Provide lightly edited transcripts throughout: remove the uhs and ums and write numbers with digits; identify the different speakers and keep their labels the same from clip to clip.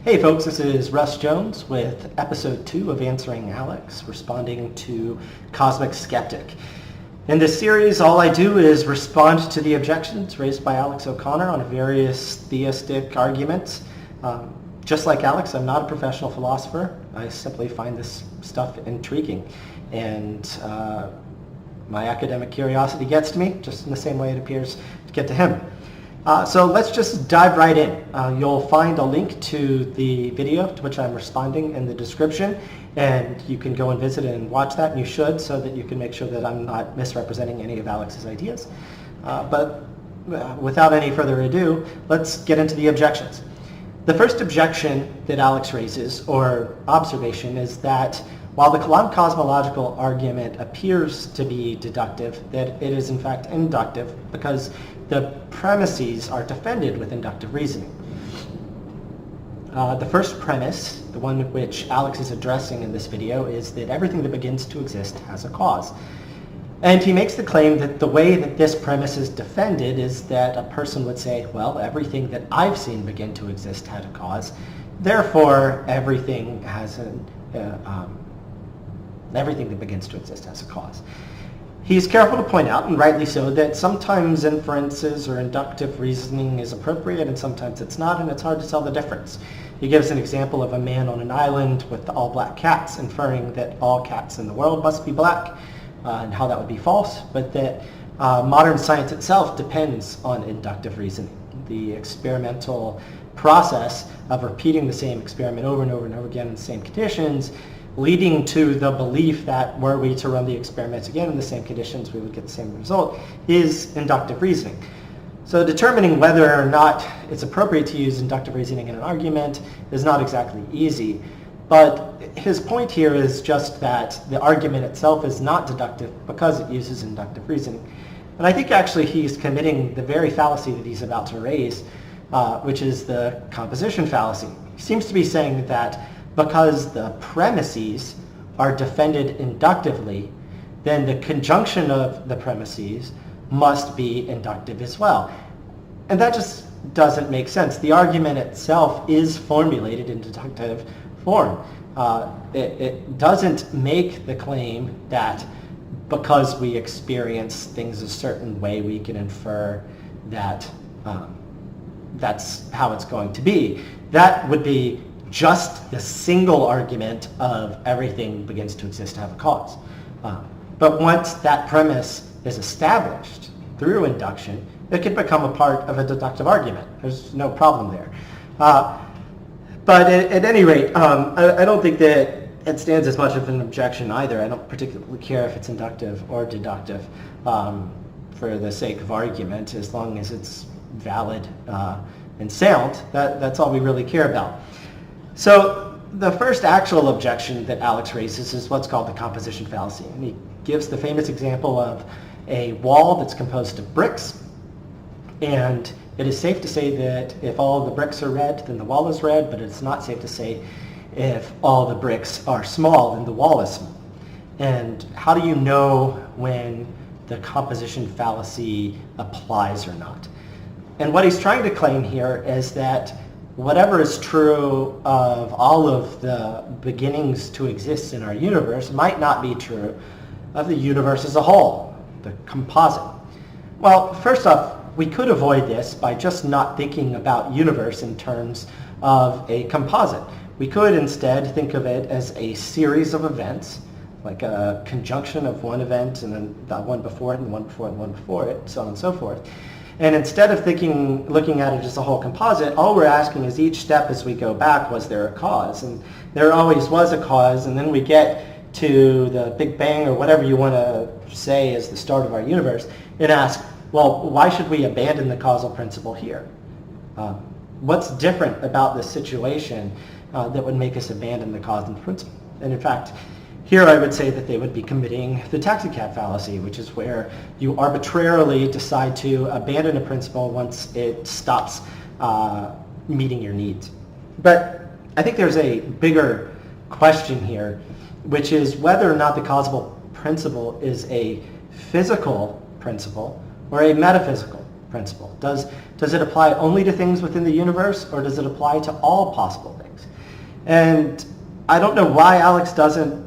Speaker 1: Hey folks, this is Russ Jones with episode 2 of Answering Alex, responding to Cosmic Skeptic. In this series, all I do is respond to the objections raised by Alex O'Connor on various theistic arguments. Just like Alex, I'm not a professional philosopher. I simply find this stuff intriguing. And my academic curiosity gets to me, just in the same way it appears to get to him. So let's just dive right in. You'll find a link to the video to which I'm responding in the description, and you can go and visit and watch that, and you should, so that you can make sure that I'm not misrepresenting any of Alex's ideas. But without any further ado, let's get into the objections. The first objection that Alex raises, or observation, is that while the Kalam Cosmological argument appears to be deductive, that it is in fact inductive because the premises are defended with inductive reasoning. The first premise, the one which Alex is addressing in this video, is that everything that begins to exist has a cause. And he makes the claim that the way that this premise is defended is that a person would say, well, everything that I've seen begin to exist had a cause, therefore everything has everything that begins to exist has a cause. He's careful to point out, and rightly so, that sometimes inferences or inductive reasoning is appropriate and sometimes it's not, and it's hard to tell the difference. He gives an example of a man on an island with all black cats, inferring that all cats in the world must be black, and how that would be false, but that modern science itself depends on inductive reasoning. The experimental process of repeating the same experiment over and over and over again in the same conditions, leading to the belief that were we to run the experiments again in the same conditions, we would get the same result, is inductive reasoning. So determining whether or not it's appropriate to use inductive reasoning in an argument is not exactly easy, but his point here is just that the argument itself is not deductive because it uses inductive reasoning. And I think actually he's committing the very fallacy that he's about to raise, which is the composition fallacy. He seems to be saying that because the premises are defended inductively, then the conjunction of the premises must be inductive as well. And that just doesn't make sense. The argument itself is formulated in deductive form. It doesn't make the claim that because we experience things a certain way, we can infer that that's how it's going to be. That would be just the single argument of everything begins to exist to have a cause. But once that premise is established through induction, it can become a part of a deductive argument. There's no problem there. But at any rate, I don't think that it stands as much of an objection either. I don't particularly care if it's inductive or deductive for the sake of argument, as long as it's valid and sound. That's all we really care about. So the first actual objection that Alex raises is what's called the composition fallacy. And he gives the famous example of a wall that's composed of bricks. And it is safe to say that if all the bricks are red, then the wall is red, but it's not safe to say if all the bricks are small, then the wall is small. And how do you know when the composition fallacy applies or not? And what he's trying to claim here is that whatever is true of all of the beginnings to exist in our universe might not be true of the universe as a whole, the composite. Well, first off, we could avoid this by just not thinking about universe in terms of a composite. We could instead think of it as a series of events, like a conjunction of one event and then the one before it and one before it and one before it, so on and so forth. And instead of looking at it as a whole composite, all we're asking is each step as we go back, was there a cause? And there always was a cause, and then we get to the Big Bang, or whatever you want to say is the start of our universe, and ask, well, why should we abandon the causal principle here? What's different about this situation that would make us abandon the causal principle? And in fact, here I would say that they would be committing the taxicab fallacy, which is where you arbitrarily decide to abandon a principle once it stops meeting your needs. But I think there's a bigger question here, which is whether or not the causal principle is a physical principle or a metaphysical principle? Does it apply only to things within the universe, or does it apply to all possible things? And I don't know why Alex doesn't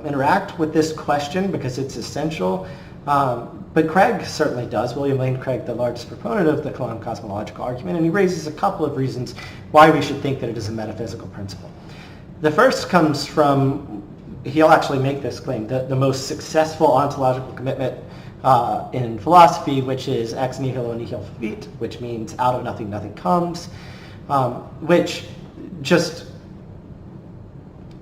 Speaker 1: interact with this question, because it's essential, but Craig certainly does. William Lane Craig, the largest proponent of the Kalam Cosmological argument, and he raises a couple of reasons why we should think that it is a metaphysical principle. The first comes from, he'll actually make this claim, the most successful ontological commitment in philosophy, which is ex nihilo nihil fit, which means out of nothing, nothing comes, which just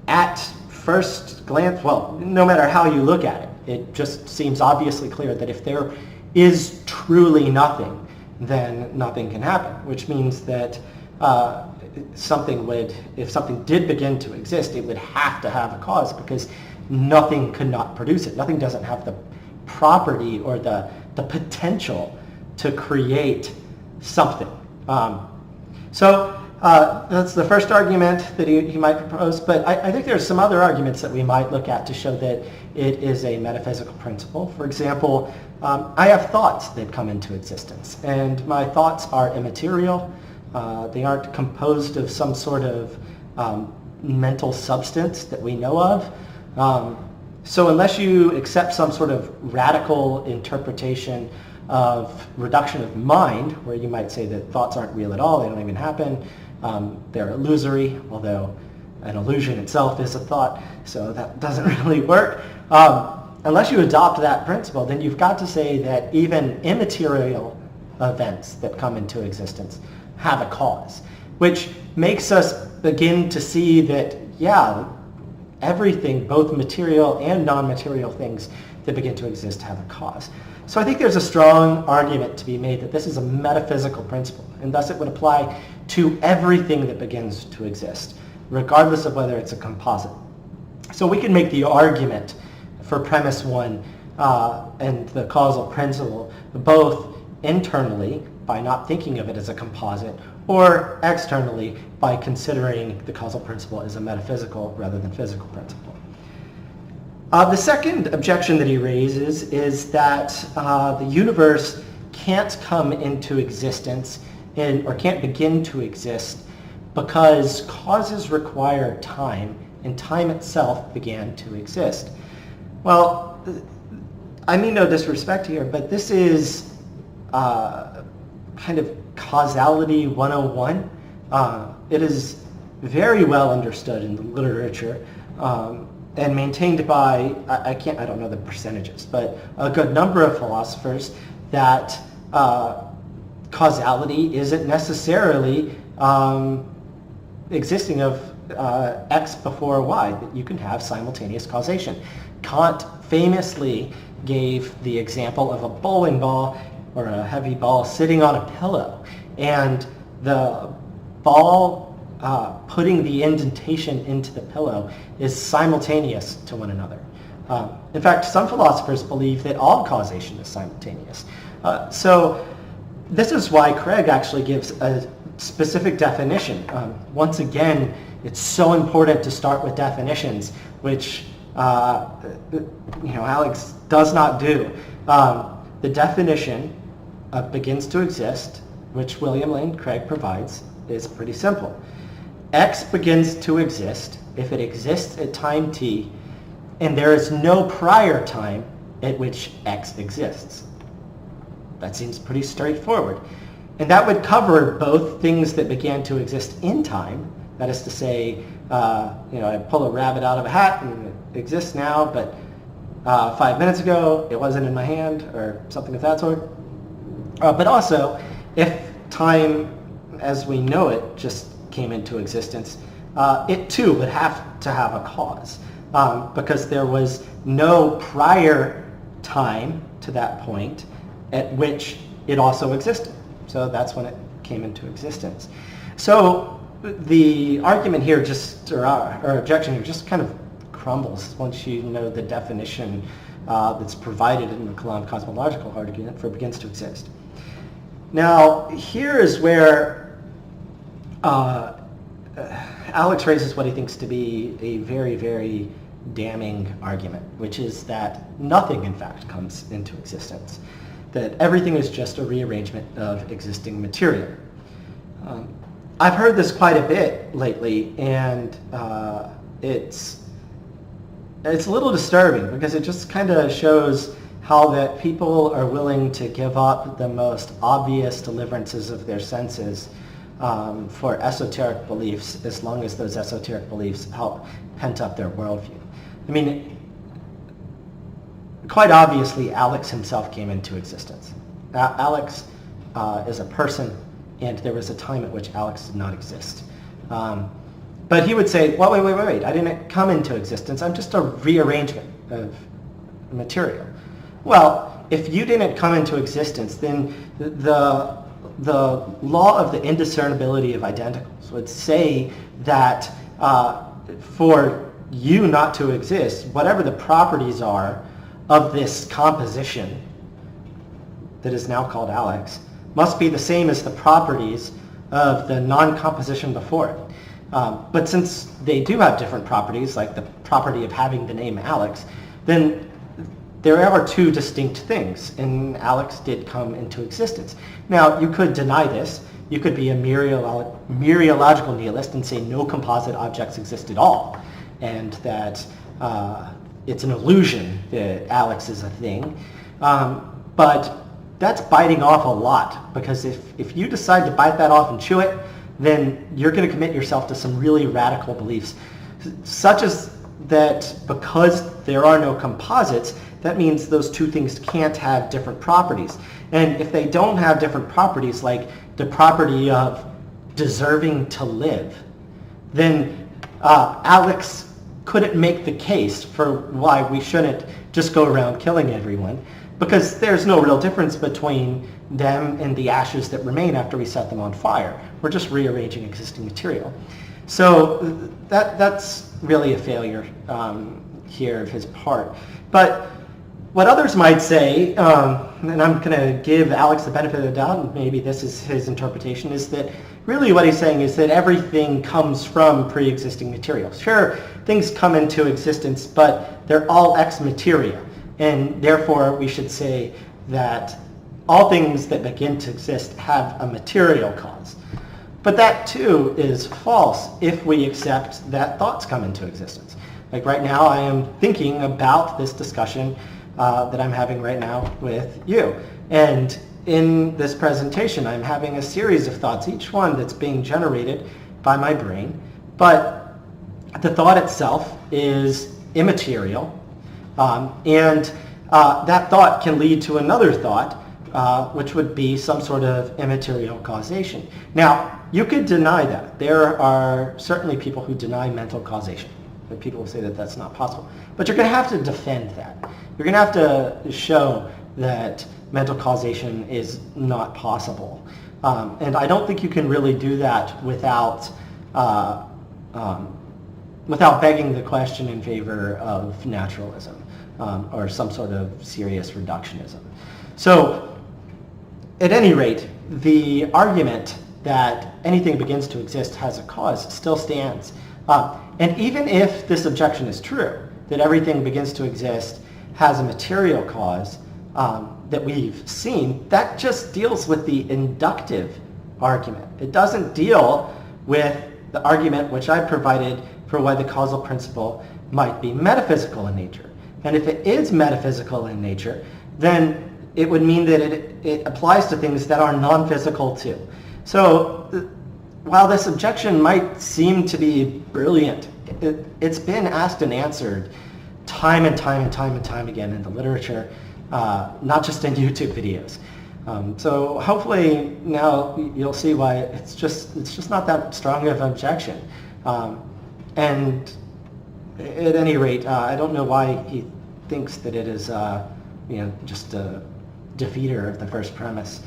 Speaker 1: at first glance, well, no matter how you look at it, it just seems obviously clear that if there is truly nothing, then nothing can happen, which means that if something did begin to exist, it would have to have a cause, because nothing could not produce it. Nothing doesn't have the property or the potential to create something. So that's the first argument that he might propose, but I think there's some other arguments that we might look at to show that it is a metaphysical principle. For example, I have thoughts that come into existence, and my thoughts are immaterial. They aren't composed of some sort of mental substance that we know of. So unless you accept some sort of radical interpretation of reduction of mind, where you might say that thoughts aren't real at all, they don't even happen, they're illusory, although an illusion itself is a thought, so that doesn't really work. Unless you adopt that principle, then you've got to say that even immaterial events that come into existence have a cause, which makes us begin to see that, yeah, everything, both material and non-material things that begin to exist, have a cause. So I think there's a strong argument to be made that this is a metaphysical principle, and thus it would apply to everything that begins to exist, regardless of whether it's a composite. So we can make the argument for premise one and the causal principle both internally, by not thinking of it as a composite, or externally by considering the causal principle as a metaphysical rather than physical principle. The second objection that he raises is that the universe can't come into existence or can't begin to exist because causes require time, and time itself began to exist. Well, I mean no disrespect here, but this is kind of causality 101. It is very well understood in the literature and maintained by, I don't know the percentages, but a good number of philosophers, that causality isn't necessarily existing of X before Y, that you can have simultaneous causation. Kant famously gave the example of a bowling ball or a heavy ball sitting on a pillow, and the ball putting the indentation into the pillow is simultaneous to one another. In fact, some philosophers believe that all causation is simultaneous. So this is why Craig actually gives a specific definition. Once again, it's so important to start with definitions, which Alex does not do. The definition of begins to exist, which William Lane Craig provides, is pretty simple. X begins to exist if it exists at time t, and there is no prior time at which X exists. That seems pretty straightforward. And that would cover both things that began to exist in time, that is to say, I pull a rabbit out of a hat and it exists now, but 5 minutes ago it wasn't in my hand, or something of that sort. But also, if time as we know it just came into existence, it too would have to have a cause, because there was no prior time to that point at which it also existed. So that's when it came into existence. So the argument here or objection here just kind of crumbles once you know the definition that's provided in the Kalam Cosmological argument for begins to exist. Now, here is where Alex raises what he thinks to be a very, very damning argument, which is that nothing, in fact, comes into existence. that everything is just a rearrangement of existing material. I've heard this quite a bit lately, and it's a little disturbing because it just kind of shows how that people are willing to give up the most obvious deliverances of their senses for esoteric beliefs, as long as those esoteric beliefs help pent up their worldview. I mean, quite obviously, Alex himself came into existence. Alex is a person, and there was a time at which Alex did not exist. But he would say, well, wait, I didn't come into existence. I'm just a rearrangement of material. Well, if you didn't come into existence, then the law of the indiscernibility of identicals would say that for you not to exist, whatever the properties are of this composition that is now called Alex must be the same as the properties of the non-composition before it. But since they do have different properties, like the property of having the name Alex, then there are two distinct things, and Alex did come into existence. Now, you could deny this. You could be a mereological nihilist and say no composite objects exist at all, and that it's an illusion that Alex is a thing. But that's biting off a lot, because if you decide to bite that off and chew it, then you're going to commit yourself to some really radical beliefs, such as that because there are no composites, that means those two things can't have different properties. And if they don't have different properties, like the property of deserving to live, then Alex couldn't make the case for why we shouldn't just go around killing everyone, because there's no real difference between them and the ashes that remain after we set them on fire. We're just rearranging existing material. So that's really a failure here of his part. But what others might say, and I'm going to give Alex the benefit of the doubt, and maybe this is his interpretation, is that really what he's saying is that everything comes from pre-existing material. Sure, things come into existence, but they're all ex materia, and therefore we should say that all things that begin to exist have a material cause. But that too is false if we accept that thoughts come into existence. Like right now, I am thinking about this discussion that I'm having right now with you. And in this presentation, I'm having a series of thoughts, each one that's being generated by my brain. But the thought itself is immaterial. And that thought can lead to another thought, which would be some sort of immaterial causation. Now, you could deny that. There are certainly people who deny mental causation. But people will say that that's not possible. But you're going to have to defend that. You're going to have to show that mental causation is not possible. And I don't think you can really do that without begging the question in favor of naturalism or some sort of serious reductionism. So, at any rate, the argument that anything begins to exist has a cause still stands. And even if this objection is true, that everything begins to exist has a material cause that we've seen, that just deals with the inductive argument. It doesn't deal with the argument which I provided for why the causal principle might be metaphysical in nature. And if it is metaphysical in nature, then it would mean that it applies to things that are non-physical too. So while this objection might seem to be brilliant, it's been asked and answered time and time again in the literature, not just in YouTube videos. So hopefully now you'll see why it's just not that strong of an objection. And at any rate, I don't know why he thinks that it is just a defeater of the first premise.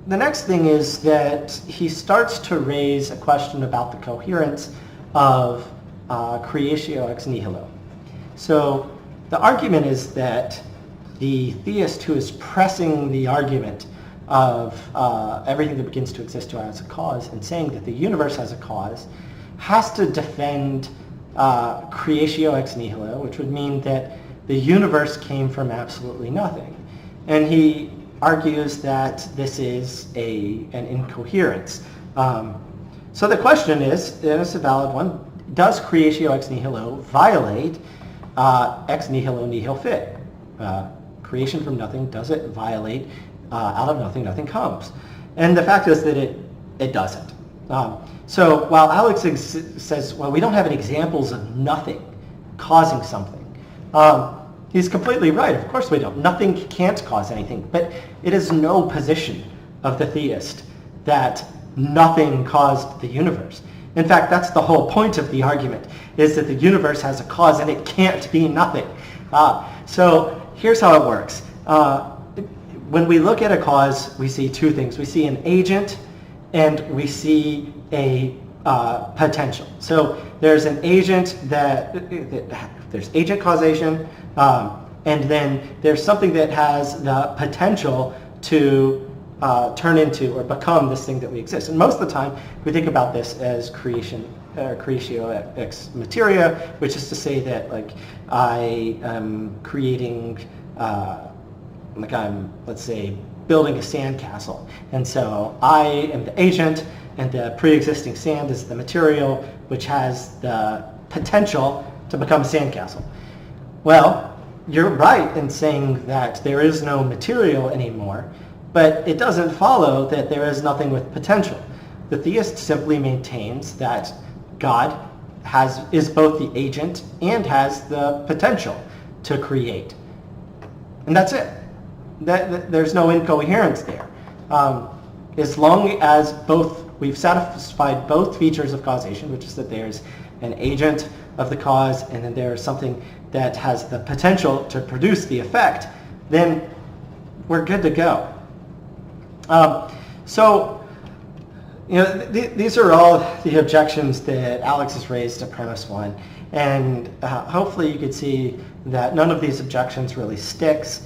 Speaker 1: The next thing is that he starts to raise a question about the coherence of creatio ex nihilo. So the argument is that the theist who is pressing the argument of everything that begins to exist has a cause and saying that the universe has a cause has to defend creatio ex nihilo, which would mean that the universe came from absolutely nothing. And he argues that this is an incoherence. So the question is, and it's a valid one, does creatio ex nihilo violate ex nihilo nihil fit? Creation from nothing, does it violate out of nothing, nothing comes? And the fact is that it doesn't. So while Alex says, well, we don't have any examples of nothing causing something, he's completely right. Of course we don't. Nothing can't cause anything. But it is no position of the theist that nothing caused the universe. In fact, that's the whole point of the argument, is that the universe has a cause and it can't be nothing. So here's how it works. When we look at a cause, we see two things. We see an agent and we see a potential. So there's an agent there's agent causation, and then there's something that has the potential to turn into or become this thing that we exist. And most of the time, we think about this as creation, creatio ex materia, which is to say that, like, I am creating, like I'm, let's say, building a sandcastle. And so I am the agent, and the pre-existing sand is the material, which has the potential to become a sandcastle. Well, you're right in saying that there is no material anymore, but it doesn't follow that there is nothing with potential. The theist simply maintains that God is both the agent and has the potential to create. And that's it. There's no incoherence there. As long as we've satisfied both features of causation, which is that there's an agent of the cause and then there's something that has the potential to produce the effect, then we're good to go. So, these are all the objections that Alex has raised to premise one, and hopefully you could see that none of these objections really sticks.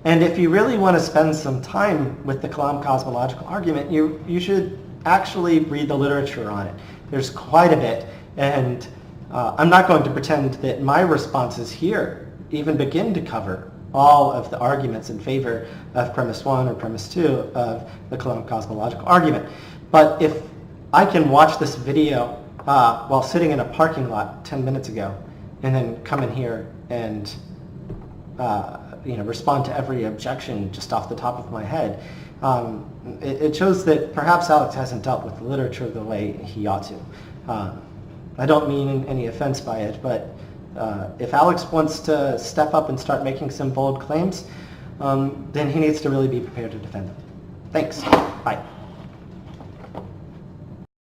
Speaker 1: And if you really want to spend some time with the Kalam cosmological argument, you should actually read the literature on it. There's quite a bit, and I'm not going to pretend that my responses here even begin to cover all of the arguments in favor of premise one or premise two of the Kalam cosmological argument. But if I can watch this video while sitting in a parking lot 10 minutes ago and then come in here and respond to every objection just off the top of my head, it shows that perhaps Alex hasn't dealt with the literature the way he ought to. I don't mean any offense by it, but if Alex wants to step up and start making some bold claims, then he needs to really be prepared to defend them. Thanks. Bye.